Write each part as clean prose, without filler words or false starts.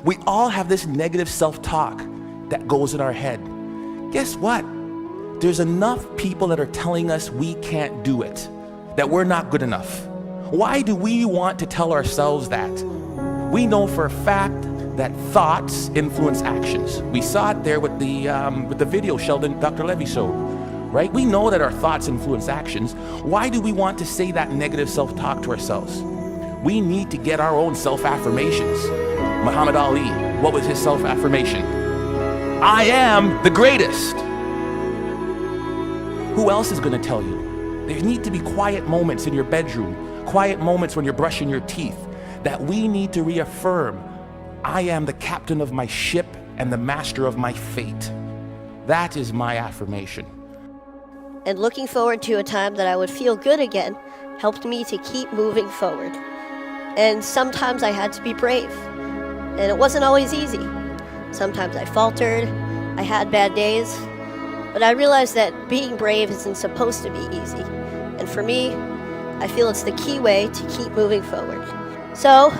We all have this negative self-talk that goes in our head. Guess what? There's enough people that are telling us we can't do it, that we're not good enough. Why do we want to tell ourselves that? We know for a fact that thoughts influence actions. We saw it there with the video Sheldon, Dr. Levy showed, right? We know that our thoughts influence actions. Why do we want to say that negative self-talk to ourselves? We need to get our own self-affirmations. Muhammad Ali, what was his self-affirmation? I am the greatest. Who else is going to tell you? There need to be quiet moments in your bedroom, quiet moments when you're brushing your teeth, that we need to reaffirm, I am the captain of my ship and the master of my fate. That is my affirmation. And looking forward to a time that I would feel good again helped me to keep moving forward. And sometimes I had to be brave, and it wasn't always easy. Sometimes I faltered, I had bad days, but I realized that being brave isn't supposed to be easy. And for me, I feel it's the key way to keep moving forward. So,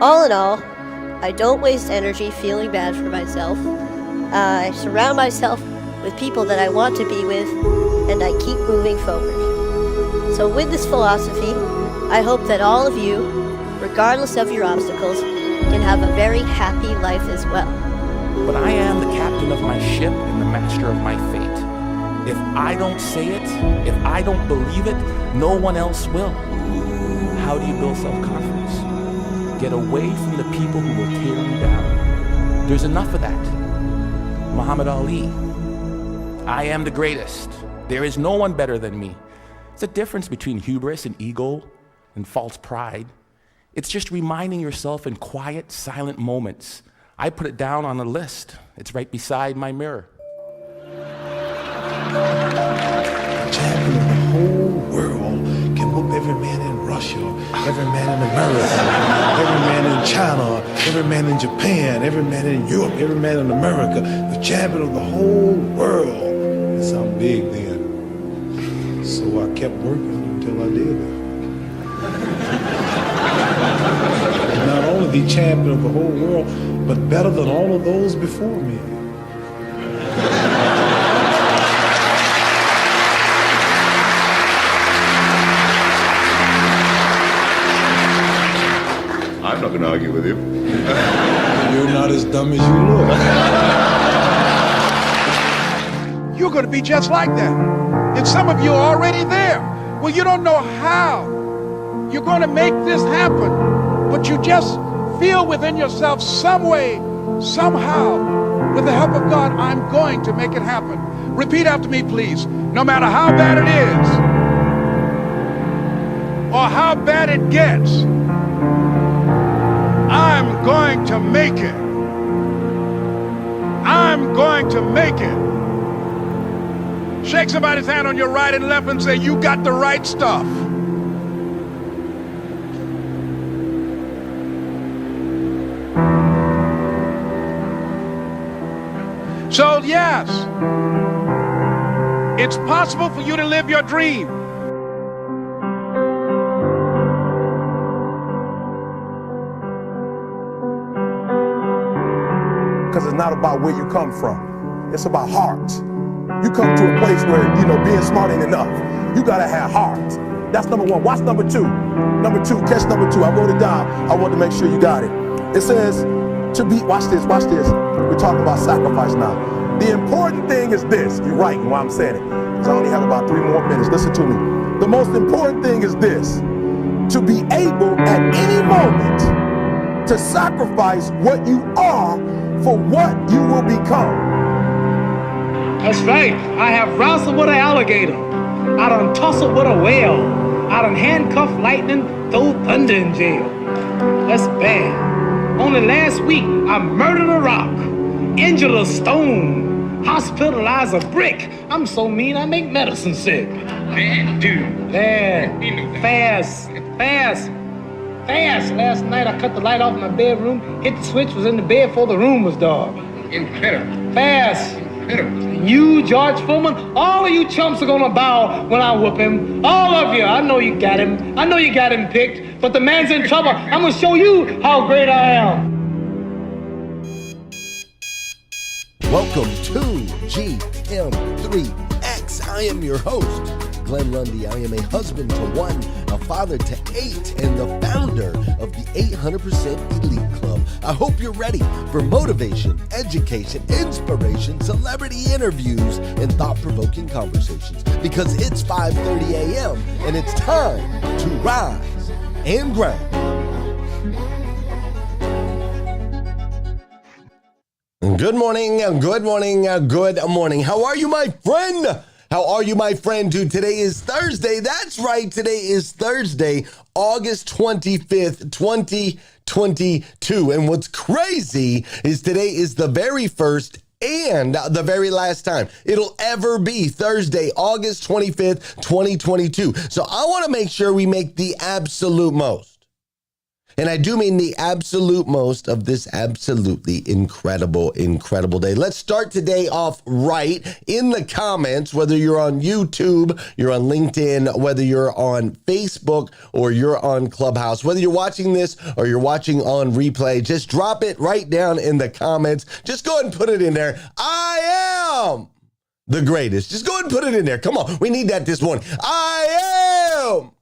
all in all, I don't waste energy feeling bad for myself. I surround myself with people that I want to be with, and I keep moving forward. So with this philosophy, I hope that all of you, regardless of your obstacles, can have a very happy life as well. But I am the captain of my ship and the master of my fate. If I don't say it, if I don't believe it, no one else will. How do you build self-confidence? Get away from the people who will tear you down. There's enough of that. Muhammad Ali, I am the greatest. There is no one better than me. It's a difference between hubris and ego and false pride. It's just reminding yourself in quiet, silent moments. I put it down on a list. It's right beside my mirror. Champion of the whole world can whoop every man in Russia, every man in America, every man in China, every man in Japan, every man in Europe, every man in America. The champion of the whole world. It sounded big then. So I kept working until I did it. Not only the champion of the whole world, but better than all of those before me. I'm not going to argue with you. You're not as dumb as you look. You're going to be just like that. And some of you are already there. Well, you don't know how you're going to make this happen, but you just feel within yourself some way, somehow, with the help of God, I'm going to make it happen. Repeat after me, please. No matter how bad it is, or how bad it gets, I'm going to make it. I'm going to make it. Shake somebody's hand on your right and left and say, you got the right stuff. So yes, it's possible for you to live your dream. Because it's not about where you come from. It's about heart. You come to a place where, being smart ain't enough. You gotta have heart. That's number one. Watch number two. Number two, catch number two. I wrote it down. I want to make sure you got it. It says, watch this. We're talking about sacrifice now. The important thing is this. You're right while I'm saying it. Because I only have about 3 more minutes. Listen to me. The most important thing is this. To be able at any moment to sacrifice what you are for what you will become. That's right. I have wrestled with an alligator. I done tussled with a whale. I done handcuffed lightning, throw thunder in jail. That's bad. Only last week, I murdered a rock, injured a stone, hospitalized a brick. I'm so mean, I make medicine sick. Bad dude. Bad. Fast. Last night, I cut the light off in my bedroom, hit the switch, was in the bed before the room was dark. Incredible. Fast. Incredible. You, George Foreman, all of you chumps are gonna bow when I whoop him. All of you. I know you got him. I know you got him picked, but the man's in trouble. I'm gonna show you how great I am. Welcome to GM3X. I am your host, Glenn Lundy. I am a husband to one, a father to 8, and the founder of the 800% Elite Club. I hope you're ready for motivation, education, inspiration, celebrity interviews, and thought-provoking conversations, because it's 5:30 a.m. and it's time to rise and grind. Good morning, good morning, good morning. How are you, my friend? How are you, my friend? Dude, today is Thursday. That's right. Today is Thursday, August 25th, 2022. And what's crazy is today is the very first and the very last time it'll ever be Thursday, August 25th, 2022. So I want to make sure we make the absolute most. And I do mean the absolute most of this absolutely incredible day. Let's start today off right in the comments, whether you're on YouTube, you're on LinkedIn, whether you're on Facebook or you're on Clubhouse, whether you're watching this or you're watching on replay, just drop it right down in the comments. Just go ahead and put it in there. I am the greatest. Just go ahead and put it in there. Come on. We need that this morning. I am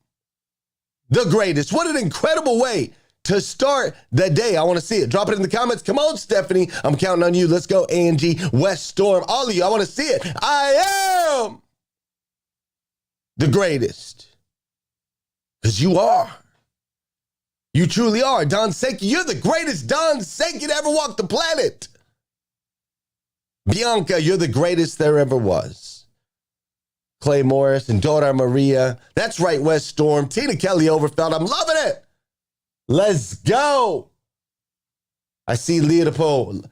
the greatest. What an incredible way to start the day. I want to see it. Drop it in the comments. Come on, Stephanie. I'm counting on you. Let's go, Angie, West Storm, all of you. I want to see it. I am the greatest. Because you are. You truly are. Don Sankey, you're the greatest Don Sankey to ever walk the planet. Bianca, you're the greatest there ever was. Clay Morris and Dora Maria. That's right, West Storm. Tina Kelly Overfeld. I'm loving it. Let's go. I see Leopold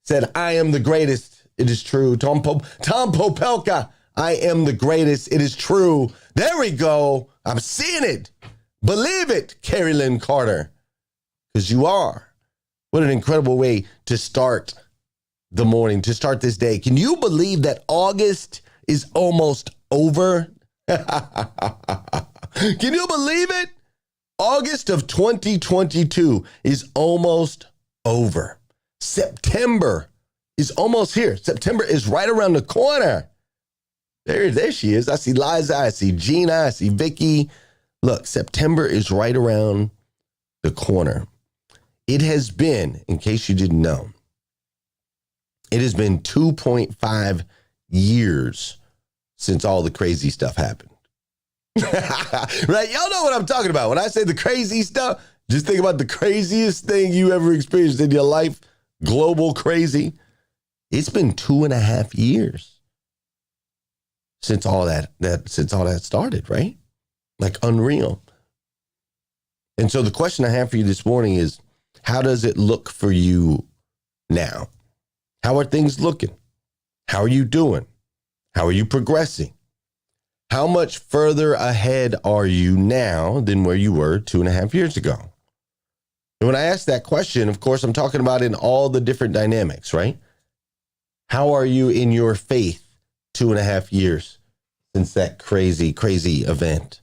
said, I am the greatest. It is true. Tom Popelka, I am the greatest. It is true. There we go. I'm seeing it. Believe it, Carrie Lynn Carter. Because you are. What an incredible way to start the morning, to start this day. Can you believe that August is almost over? Can you believe it? August of 2022 is almost over. September is almost here. September is right around the corner. There she is. I see Liza. I see Gina. I see Vicky. Look, September is right around the corner. It has been, in case you didn't know, it has been 2.5 years since all the crazy stuff happened. Right? Y'all know what I'm talking about. When I say the crazy stuff, just think about the craziest thing you ever experienced in your life. Global crazy. It's been 2.5 years since all that started, right? Like unreal. And so the question I have for you this morning is, how does it look for you now? How are things looking? How are you doing? How are you progressing? How much further ahead are you now than where you were 2.5 years ago? And when I ask that question, of course, I'm talking about in all the different dynamics, right? How are you in your faith 2.5 years since that crazy event?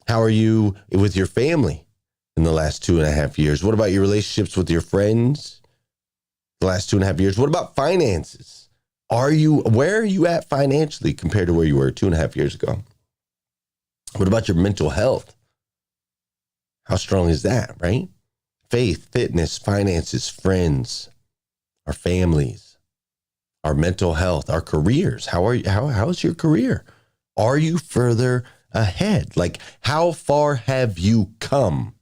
How are you with your family in the last 2.5 years? What about your relationships with your friends the last 2.5 years? What about finances? Where are you at financially compared to where you were 2.5 years ago? What about your mental health? How strong is that, right? Faith, fitness, finances, friends, our families, our mental health, our careers. How's your career? Are you further ahead? Like, how far have you come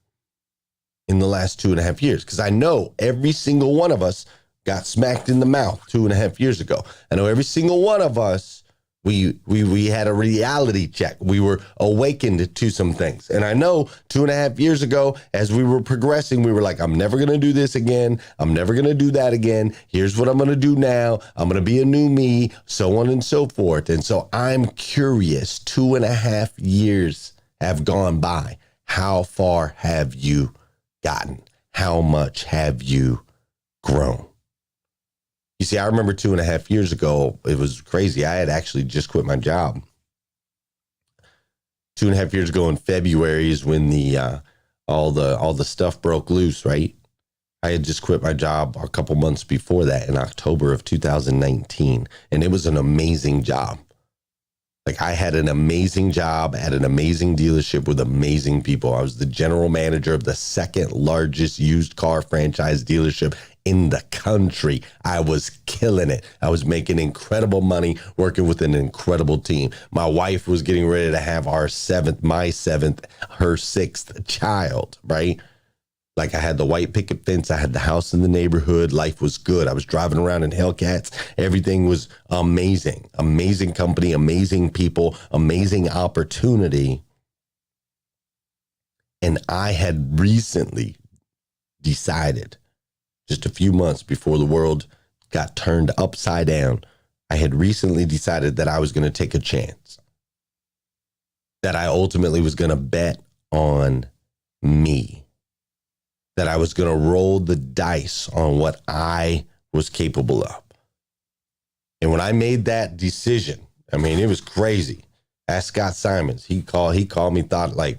in the last 2.5 years? Because I know every single one of us got smacked in the mouth 2.5 years ago. I know every single one of us, we had a reality check. We were awakened to some things. And I know 2.5 years ago, as we were progressing, we were like, I'm never going to do this again. I'm never going to do that again. Here's what I'm going to do now. I'm going to be a new me, so on and so forth. And so I'm curious, 2.5 years have gone by. How far have you gotten? How much have you grown? You see, I remember 2.5 years ago, it was crazy. I had actually just quit my job. 2.5 years ago in February is when all the stuff broke loose, right? I had just quit my job a couple months before that in October of 2019, and it was an amazing job. Like, I had an amazing job at an amazing dealership with amazing people. I was the general manager of the second largest used car franchise dealership in the country. I was killing it. I was making incredible money, working with an incredible team. My wife was getting ready to have her sixth child, right? Like, I had the white picket fence. I had the house in the neighborhood. Life was good. I was driving around in Hellcats. Everything was amazing. Amazing company, amazing people, amazing opportunity. And I had recently decided, just a few months before the world got turned upside down, I had recently decided that I was going to take a chance. That I ultimately was going to bet on me. That I was going to roll the dice on what I was capable of. And when I made that decision, I mean, it was crazy. Ask Scott Simons. He called me,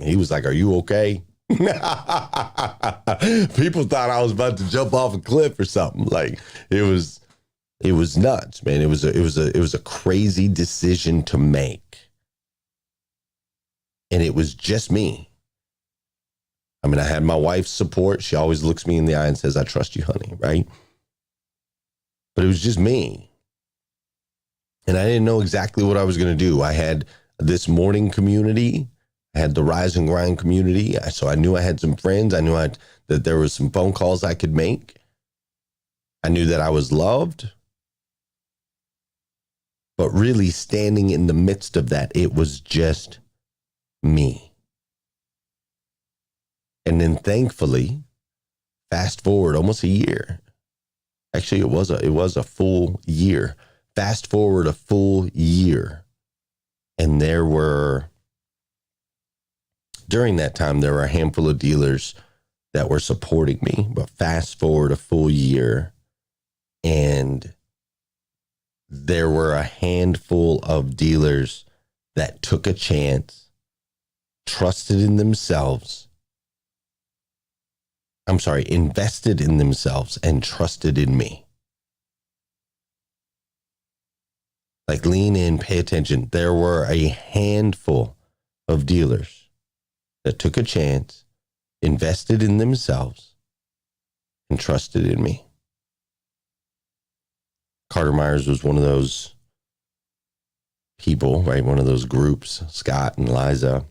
he was like, "Are you okay?" People thought I was about to jump off a cliff or something. Like, it was nuts, man. It was a crazy decision to make. And it was just me. I mean, I had my wife's support. She always looks me in the eye and says, "I trust you, honey," right? But it was just me. And I didn't know exactly what I was going to do. I had this morning community. I had the Rise and Grind community. So I knew I had some friends. I knew that there was some phone calls I could make. I knew that I was loved. But really, standing in the midst of that, it was just me. And then thankfully, fast forward almost a year. Actually, it was a full year. Fast forward a full year. And during that time, there were a handful of dealers that were supporting me. But fast forward a full year, and there were a handful of dealers that took a chance, trusted in themselves. Invested in themselves and trusted in me. Like, lean in, pay attention. There were a handful of dealers that took a chance, invested in themselves, and trusted in me. Carter Myers was one of those people, right? One of those groups, Scott and Liza.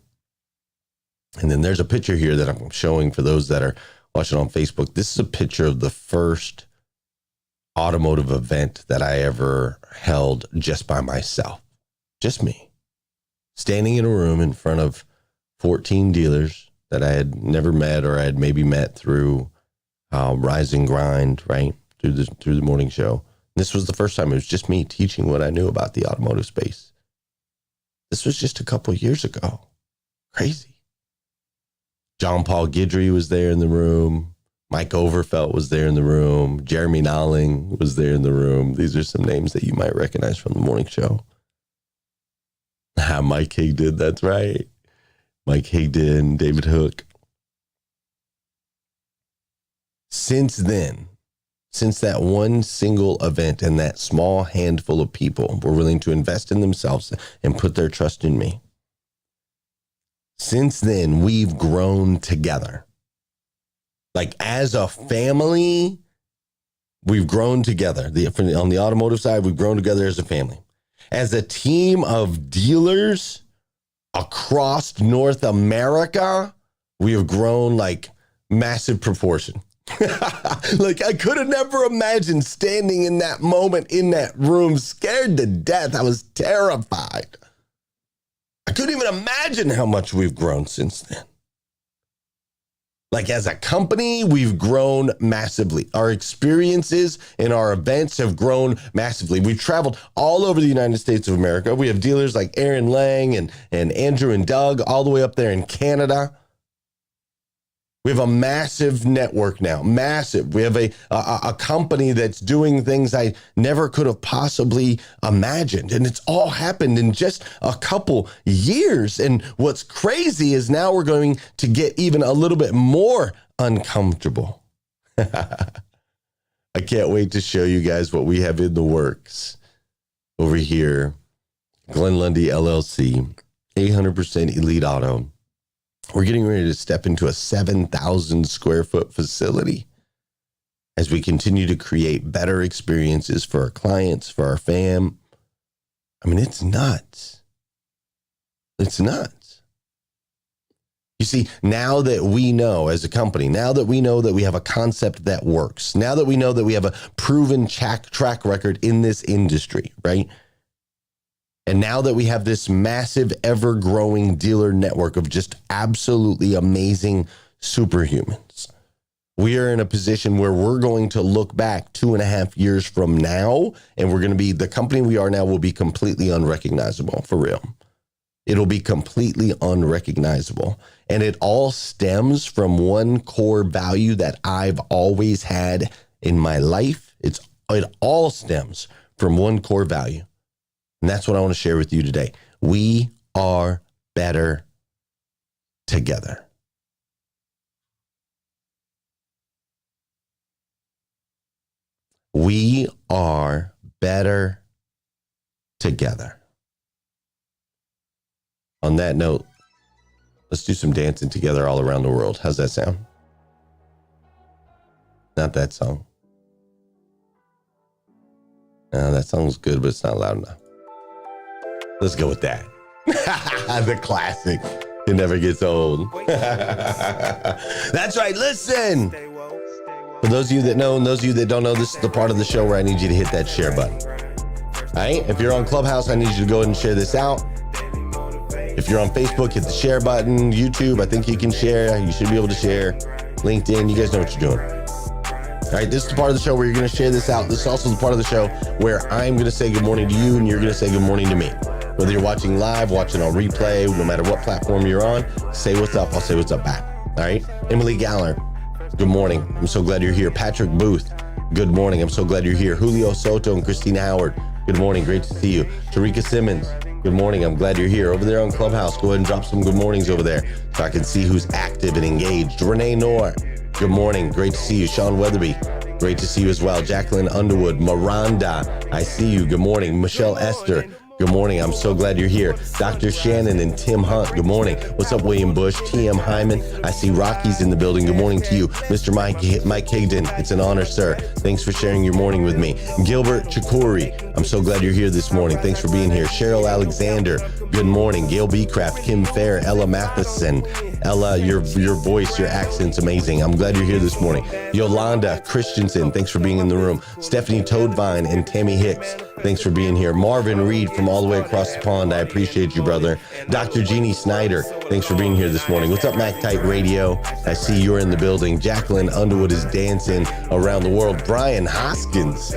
And then there's a picture here that I'm showing for those that are watching on Facebook. This is a picture of the first automotive event that I ever held just by myself. Just me. Standing in a room in front of 14 dealers that I had never met, or I had maybe met through Rise and Grind, right? Through the morning show. This was the first time it was just me teaching what I knew about the automotive space. This was just a couple of years ago. Crazy. John Paul Guidry was there in the room. Mike Overfelt was there in the room. Jeremy Nolling was there in the room. These are some names that you might recognize from the morning show. Mike Higdon, that's right. Mike Higdon, David Hook. Since then, since that one single event and that small handful of people were willing to invest in themselves and put their trust in me, since then, we've grown together. Like, as a family, we've grown together. On the automotive side, we've grown together as a family. As a team of dealers across North America, we have grown like massive proportion. Like, I could have never imagined standing in that moment in that room, scared to death. I was terrified. I couldn't even imagine how much we've grown since then. Like, as a company, we've grown massively. Our experiences and our events have grown massively. We've traveled all over the United States of America. We have dealers like Aaron Lang and Andrew and Doug all the way up there in Canada. We have a massive network now, massive. We have a company that's doing things I never could have possibly imagined. And it's all happened in just a couple years. And what's crazy is now we're going to get even a little bit more uncomfortable. I can't wait to show you guys what we have in the works over here. Glenn Lundy, LLC, 800% Elite Auto. We're getting ready to step into a 7,000 square foot facility as we continue to create better experiences for our clients, for our fam. I mean, it's nuts. It's nuts. You see, now that we know as a company, now that we know that we have a concept that works, now that we know that we have a proven track record in this industry, right? And now that we have this massive, ever-growing dealer network of just absolutely amazing superhumans, we are in a position where we're going to look back 2.5 years from now, and we're going to be, the company we are now will be completely unrecognizable, for real. It'll be completely unrecognizable. And it all stems from one core value that I've always had in my life. It all stems from one core value. And that's what I want to share with you today. We are better together. We are better together. On that note, let's do some dancing together all around the world. How's that sound? Not that song. No, that song's good, but it's not loud enough. Let's go with that. The classic. It never gets old. That's right. Listen. For those of you that know and those of you that don't know, this is the part of the show where I need you to hit that share button. All right? If you're on Clubhouse, I need you to go ahead and share this out. If you're on Facebook, hit the share button. YouTube, I think you can share. You should be able to share. LinkedIn, you guys know what you're doing. All right, this is the part of the show where you're going to share this out. This is also the part of the show where I'm going to say good morning to you and you're going to say good morning to me. Whether you're watching live, watching on replay, no matter what platform you're on, say what's up. I'll say what's up back. All right? Emily Galler, good morning. I'm so glad you're here. Patrick Booth, good morning. I'm so glad you're here. Julio Soto and Christina Howard, good morning. Great to see you. Tarika Simmons, good morning. I'm glad you're here. Over there on Clubhouse, go ahead and drop some good mornings over there so I can see who's active and engaged. Renee Noor, good morning. Great to see you. Sean Weatherby, great to see you as well. Jacqueline Underwood, Miranda, I see you. Good morning. Michelle Esther, good morning. I'm so glad you're here. Dr. Shannon and Tim Hunt, good morning. What's up, William Bush? TM Hyman, I see Rocky's in the building. Good morning to you. Mr. Mike Higdon, it's an honor, sir. Thanks for sharing your morning with me. Gilbert Chakuri, I'm so glad you're here this morning. Thanks for being here. Cheryl Alexander, good morning. Gail Beecraft, Kim Fair, Ella Matheson. Ella, your voice, your accent's amazing. I'm glad you're here this morning. Yolanda Christensen, thanks for being in the room. Stephanie Toadvine and Tammy Hicks, thanks for being here. Marvin Reed from all the way across the pond, I appreciate you, brother. Dr. Jeannie Snyder, thanks for being here this morning. What's up, Mac Type Radio? I see you're in the building. Jacqueline Underwood is dancing around the world. Brian Hoskins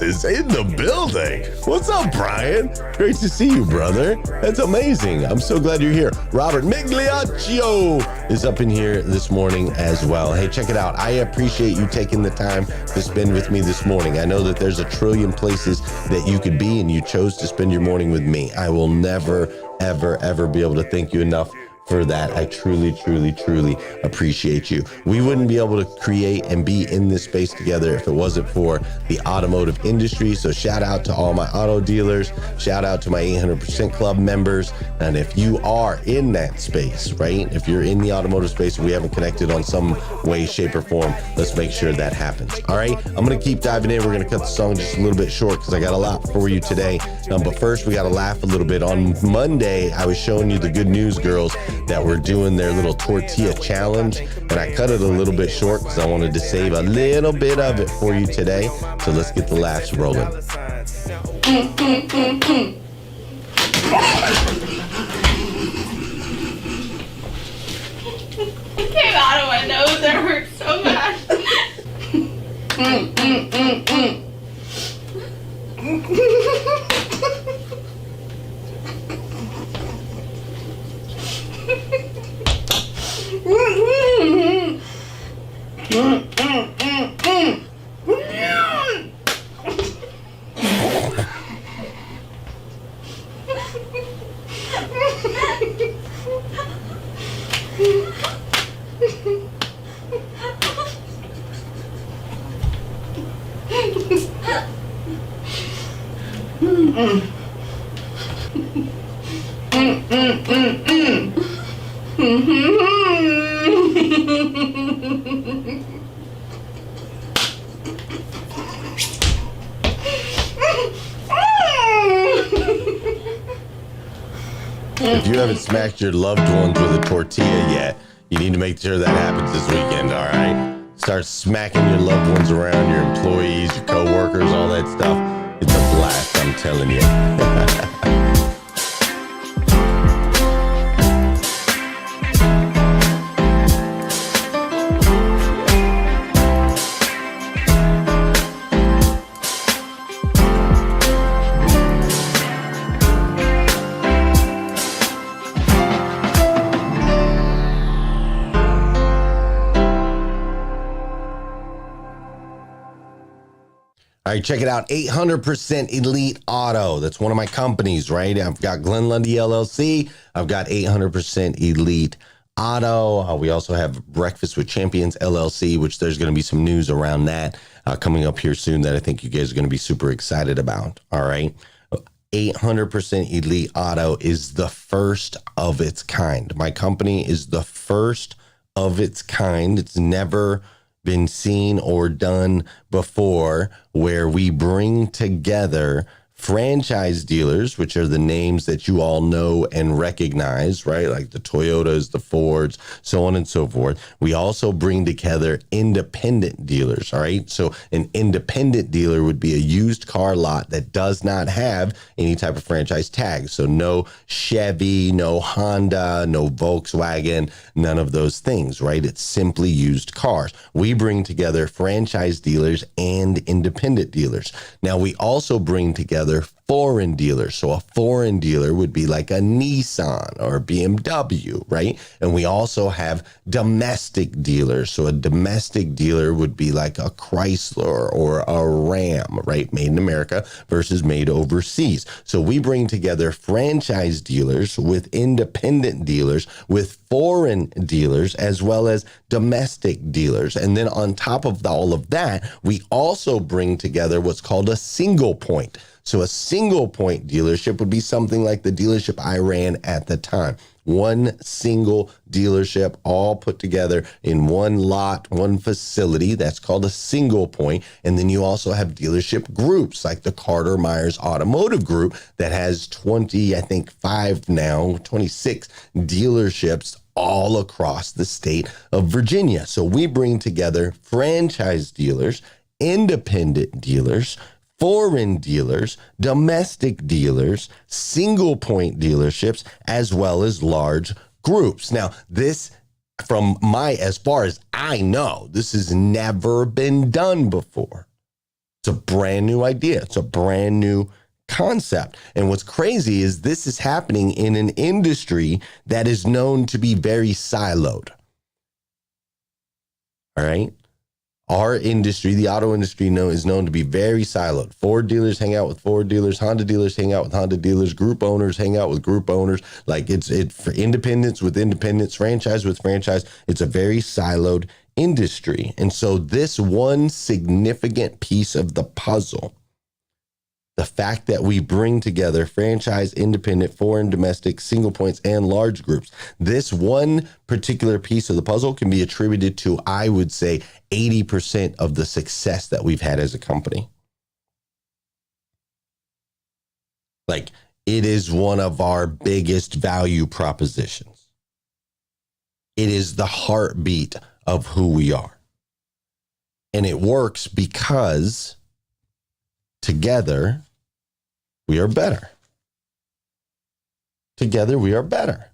is in the building. What's up, Brian? Great to see you, brother. That's amazing. I'm so glad you're here. Robert Migliaccio is up in here this morning as well. Hey, check it out. I appreciate you taking the time to spend with me this morning. I know that there's a trillion places that you could be, and you chose to spend your morning with me. I will never, ever, ever be able to thank you enough for that. I truly, truly, truly appreciate you. We wouldn't be able to create and be in this space together if it wasn't for the automotive industry. So shout out to all my auto dealers. Shout out to my 800% Club members. And if you are in that space, right? If you're in the automotive space and we haven't connected on some way, shape, or form, let's make sure that happens. All right? I'm going to keep diving in. We're going to cut the song just a little bit short because I got a lot for you today. But first, we got to laugh a little bit. On Monday, I was showing you the Good News Girls that were doing their little tortilla challenge, and I cut it a little bit short because I wanted to save a little bit of it for you today. So let's get the laughs rolling. It came out of my nose. It hurt so bad. If you haven't smacked your loved ones with a tortilla yet, you need to make sure that happens this weekend, all right? Start smacking your loved ones around, your employees, your coworkers, all that stuff. It's a blast, I'm telling you. All right, check it out. 800% Elite Auto. That's one of my companies, right? I've got Glenn Lundy LLC. I've got 800% Elite Auto. We also have Breakfast with Champions LLC, which there's going to be some news around that coming up here soon that I think you guys are going to be super excited about. All right. 800% Elite Auto is the first of its kind. My company is the first of its kind. It's never been seen or done before, where we bring together franchise dealers, which are the names that you all know and recognize, right? Like the Toyotas, the Fords, so on and so forth. We also bring together independent dealers, all right? So an independent dealer would be a used car lot that does not have any type of franchise tag. So no Chevy, no Honda, no Volkswagen, none of those things, right? It's simply used cars. We bring together franchise dealers and independent dealers. Now, we also bring together foreign dealers. So a foreign dealer would be like a Nissan or a BMW, right? And we also have domestic dealers. So a domestic dealer would be like a Chrysler or a Ram, right? Made in America versus made overseas. So we bring together franchise dealers with independent dealers, with foreign dealers, as well as domestic dealers. And then on top of all of that, we also bring together what's called a single point. So a single point dealership would be something like the dealership I ran at the time. One single dealership, all put together in one lot, one facility. That's called a single point. And then you also have dealership groups like the Carter Myers Automotive Group that has 26 dealerships all across the state of Virginia. So we bring together franchise dealers, independent dealers, foreign dealers, domestic dealers, single point dealerships, as well as large groups. Now, this, as far as I know, this has never been done before. It's a brand new idea. It's a brand new concept. And what's crazy is this is happening in an industry that is known to be very siloed. All right. Our industry, the auto industry, is known to be very siloed. Ford dealers hang out with Ford dealers, Honda dealers hang out with Honda dealers, group owners hang out with group owners. Like it's for independents with independents, franchise with franchise. It's a very siloed industry. And so this one significant piece of the puzzle, the fact that we bring together franchise, independent, foreign, domestic, single points, and large groups, this one particular piece of the puzzle can be attributed to, I would say, 80% of the success that we've had as a company. Like, it is one of our biggest value propositions. It is the heartbeat of who we are. And it works because together, we are better. Together, we are better.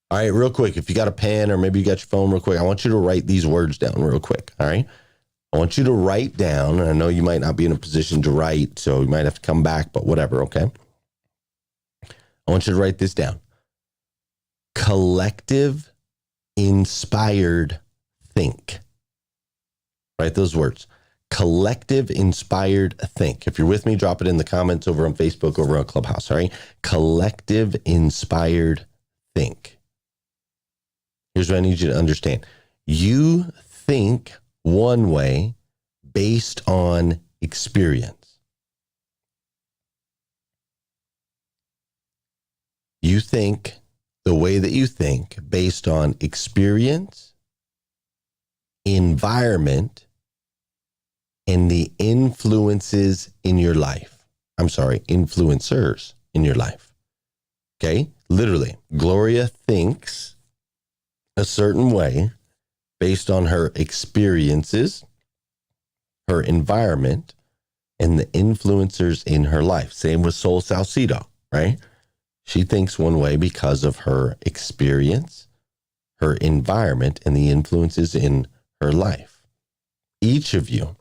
All right, real quick, if you got a pen or maybe you got your phone real quick, I want you to write these words down real quick, all right? I want you to write down, and I know you might not be in a position to write, so you might have to come back, but whatever, okay? I want you to write this down. Collective inspired think. Write those words. Collective inspired think. If you're with me, drop it in the comments over on Facebook, over on Clubhouse, all right? Collective inspired think. Here's what I need you to understand. You think one way based on experience. You think the way that you think based on experience, environment, and the influences in your life. I'm sorry, influencers in your life. Okay? Literally, Gloria thinks a certain way based on her experiences, her environment, and the influencers in her life. Same with Soul Salcido, right? She thinks one way because of her experience, her environment, and the influences in her life. Each of you,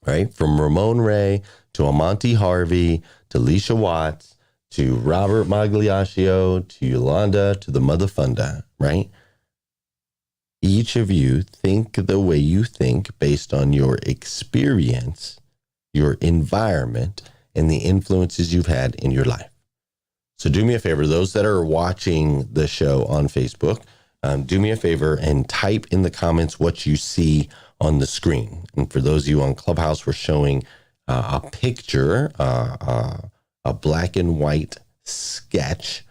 right, from Ramon Ray to Amonte Harvey to Leisha Watts to Robert Magliaccio to Yolanda to the Mother Funda, right? Each of you think the way you think based on your experience, your environment, and the influences you've had in your life. So do me a favor, those that are watching the show on Facebook, do me a favor and type in the comments what you see on the screen. And for those of you on Clubhouse, we're showing a picture, a black and white sketch,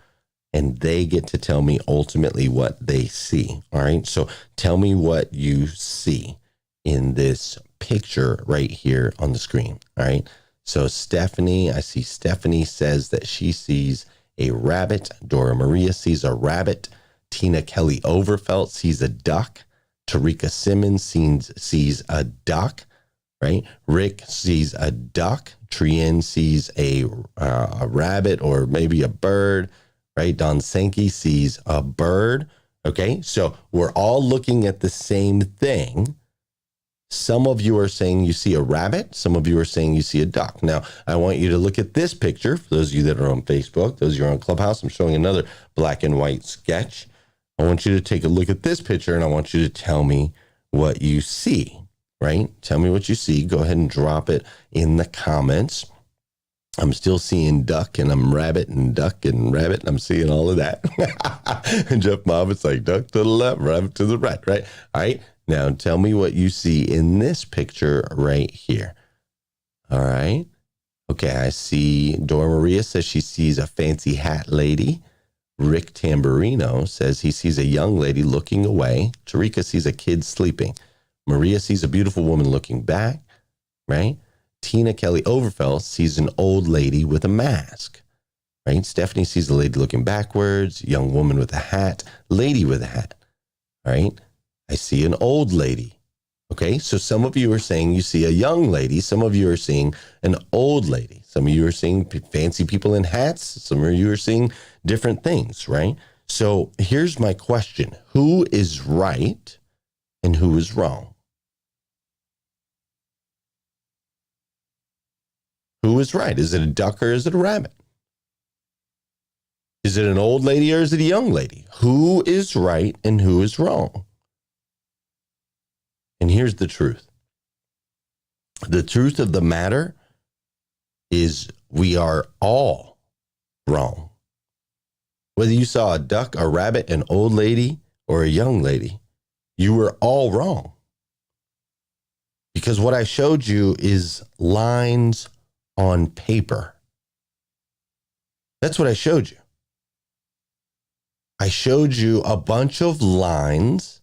and they get to tell me ultimately what they see. All right. So tell me what you see in this picture right here on the screen. All right. So Stephanie, I see Stephanie says that she sees a rabbit. Dora Maria sees a rabbit. Tina Kelly Overfelt sees a duck. Tarika Simmons sees a duck, right? Rick sees a duck. Trien sees a rabbit or maybe a bird, right? Don Sankey sees a bird. Okay, so we're all looking at the same thing. Some of you are saying you see a rabbit. Some of you are saying you see a duck. Now, I want you to look at this picture. For those of you that are on Facebook, those of you are on Clubhouse, I'm showing another black and white sketch. I want you to take a look at this picture, and I want you to tell me what you see, right? Tell me what you see. Go ahead and drop it in the comments. I'm still seeing duck, and I'm rabbit and duck and rabbit, and I'm seeing all of that. And Jeff Moffitt's like, duck to the left, rabbit to the right, right? All right. Now, tell me what you see in this picture right here. All right. Okay, I see Dora Maria says she sees a fancy hat lady. Rick Tamburino says he sees a young lady looking away. Tarika sees a kid sleeping. Maria sees a beautiful woman looking back, right? Tina Kelly Overfell sees an old lady with a mask, right? Stephanie sees a lady looking backwards, young woman with a hat, lady with a hat, right? I see an old lady. Okay, so some of you are saying you see a young lady. Some of you are seeing an old lady. Some of you are seeing fancy people in hats. Some of you are seeing different things, right? So here's my question. Who is right and who is wrong? Who is right? Is it a duck or is it a rabbit? Is it an old lady or is it a young lady? Who is right and who is wrong? And here's the truth. The truth of the matter is we are all wrong. Whether you saw a duck, a rabbit, an old lady, or a young lady, you were all wrong. Because what I showed you is lines on paper. That's what I showed you. I showed you a bunch of lines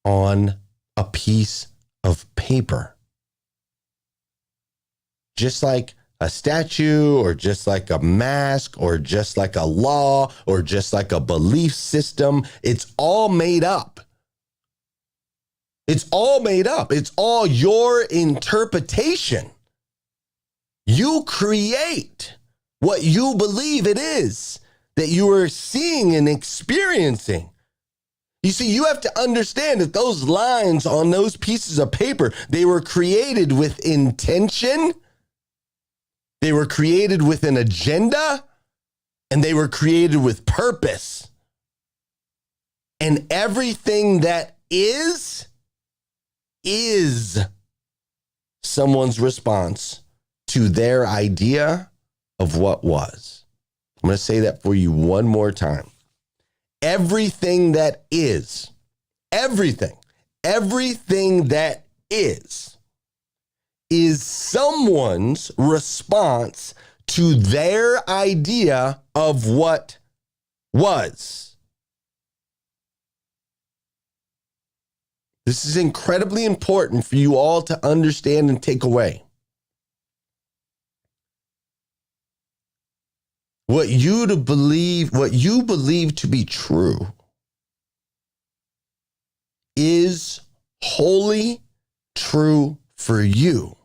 on a piece of paper. Just like a statue, or just like a mask, or just like a law, or just like a belief system, it's all made up. It's all made up. It's all your interpretation. You create what you believe it is that you are seeing and experiencing. You see, you have to understand that those lines on those pieces of paper, they were created with intention, they were created with an agenda, and they were created with purpose. And everything that is someone's response to their idea of what was. I'm going to say that for you one more time. Everything that is, everything that is someone's response to their idea of what was. This is incredibly important for you all to understand and take away. What you believe to be true is wholly true for you.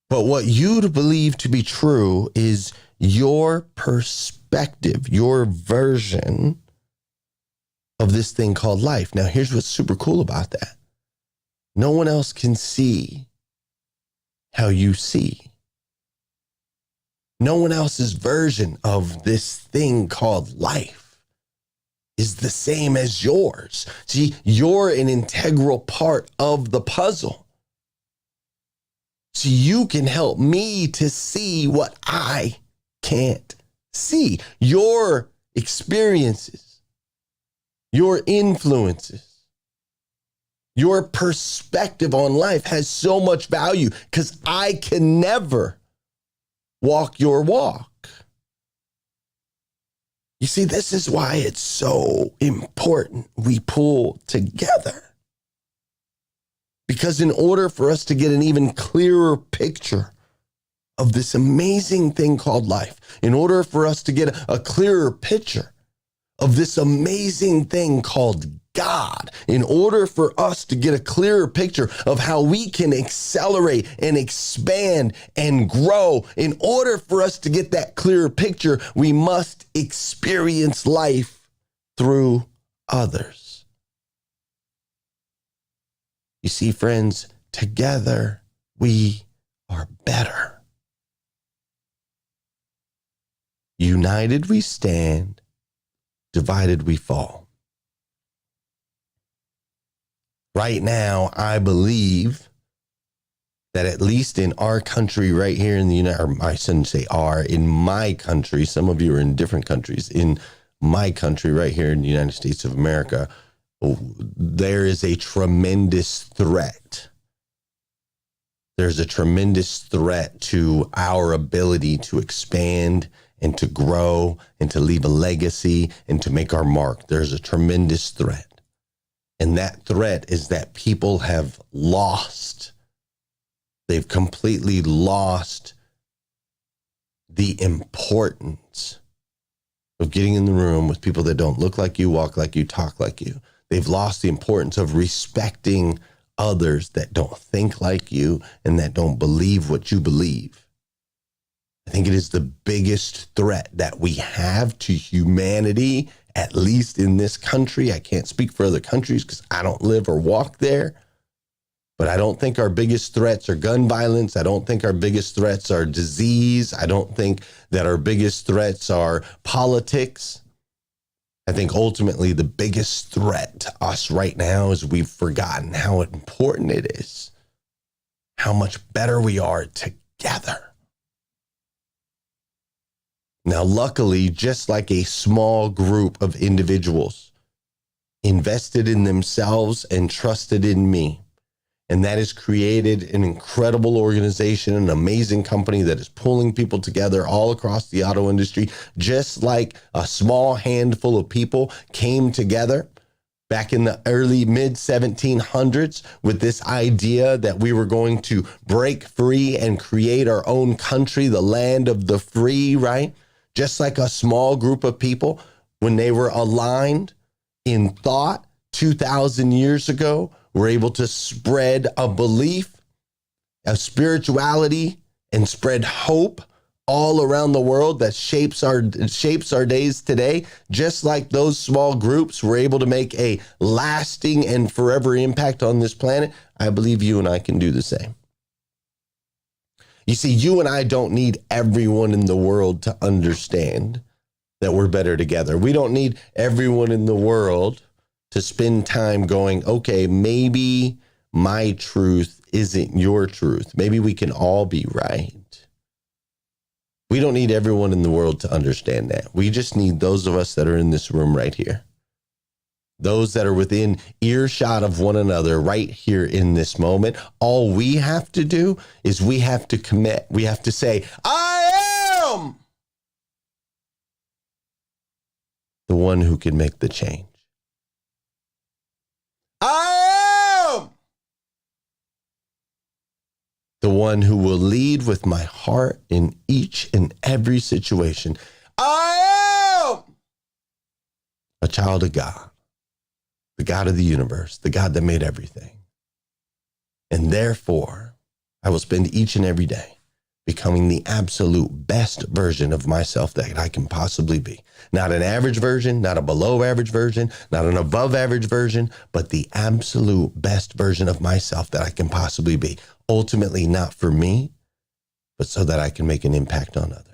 But what you believe to be true is your perspective, your version of this thing called life. Now, here's what's super cool about that. No one else can see how you see. No one else's version of this thing called life is the same as yours. See, you're an integral part of the puzzle. So you can help me to see what I can't see. Your experiences, your influences, your perspective on life has so much value because I can never walk your walk. You see, this is why it's so important we pull together. Because in order for us to get an even clearer picture of this amazing thing called life, in order for us to get a clearer picture of this amazing thing called God, in order for us to get a clearer picture of how we can accelerate and expand and grow, in order for us to get that clearer picture, we must experience life through others. You see, friends, together we are better. United we stand, divided we fall. Right now, I believe that at least in our country right here in the United, or I shouldn't say our, in my country, some of you are in different countries, in my country right here in the United States of America, there is a tremendous threat. There's a tremendous threat to our ability to expand and to grow and to leave a legacy and to make our mark. There's a tremendous threat. And that threat is that people have lost. They've completely lost the importance of getting in the room with people that don't look like you, walk like you, talk like you. They've lost the importance of respecting others that don't think like you and that don't believe what you believe. I think it is the biggest threat that we have to humanity, at least in this country. I can't speak for other countries because I don't live or walk there. But I don't think our biggest threats are gun violence. I don't think our biggest threats are disease. I don't think that our biggest threats are politics. I think ultimately the biggest threat to us right now is we've forgotten how important it is, how much better we are together. Now, luckily, just like a small group of individuals invested in themselves and trusted in me, and that has created an incredible organization, an amazing company that is pulling people together all across the auto industry, just like a small handful of people came together back in the early mid-1700s with this idea that we were going to break free and create our own country, the land of the free, right? Just like a small group of people, when they were aligned in thought 2,000 years ago, were able to spread a belief, a spirituality, and spread hope all around the world that shapes our days today. Just like those small groups were able to make a lasting and forever impact on this planet, I believe you and I can do the same. You see, you and I don't need everyone in the world to understand that we're better together. We don't need everyone in the world to spend time going, okay, maybe my truth isn't your truth. Maybe we can all be right. We don't need everyone in the world to understand that. We just need those of us that are in this room right here. Those that are within earshot of one another right here in this moment. All we have to do is we have to commit. We have to say, I am the one who can make the change. I am the one who will lead with my heart in each and every situation. I am a child of God, the God of the universe, the God that made everything. And therefore, I will spend each and every day becoming the absolute best version of myself that I can possibly be. Not an average version, not a below average version, not an above average version, but the absolute best version of myself that I can possibly be. Ultimately, not for me, but so that I can make an impact on others.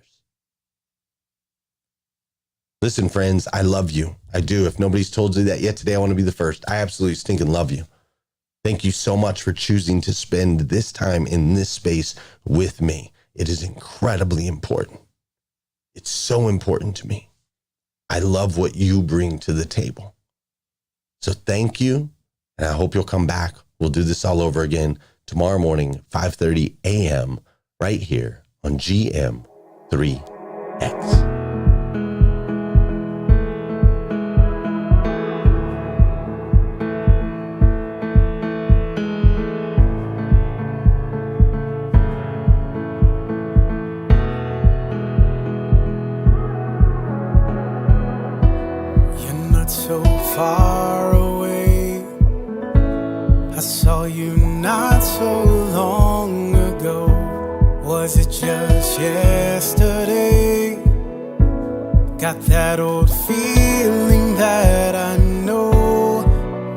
Listen, friends, I love you. I do. If nobody's told you that yet today, I want to be the first. I absolutely stinking love you. Thank you so much for choosing to spend this time in this space with me. It is incredibly important. It's so important to me. I love what you bring to the table. So thank you, and I hope you'll come back. We'll do this all over again tomorrow morning, 5:30 a.m., right here on GM3X. So far away, I saw you not so long ago. Was it just yesterday? Got that old feeling that I know.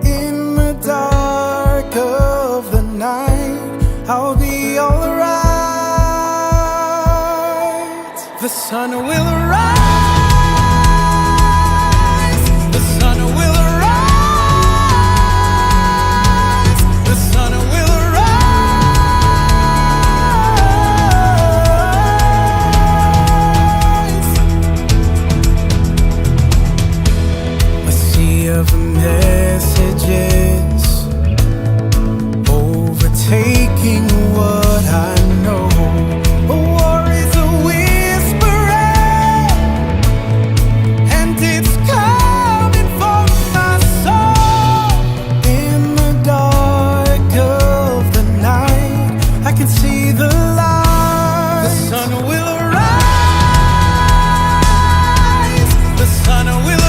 In the dark of the night, I'll be alright. The sun will arise. Of messages overtaking what I know. A war is a whisper, and it's coming for my soul. In the dark of the night, I can see the light. The sun will arise. The sun will arise.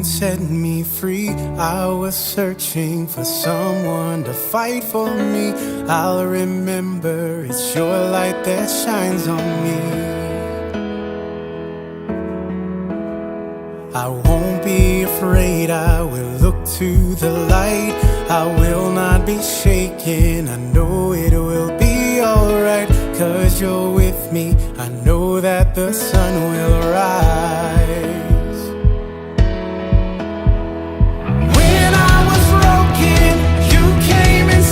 Set me free. I was searching for someone to fight for me. I'll remember it's your light that shines on me. I won't be afraid. I will look to the light. I will not be shaken. I know it will be alright. 'Cause you're with me. I know that the sun will rise.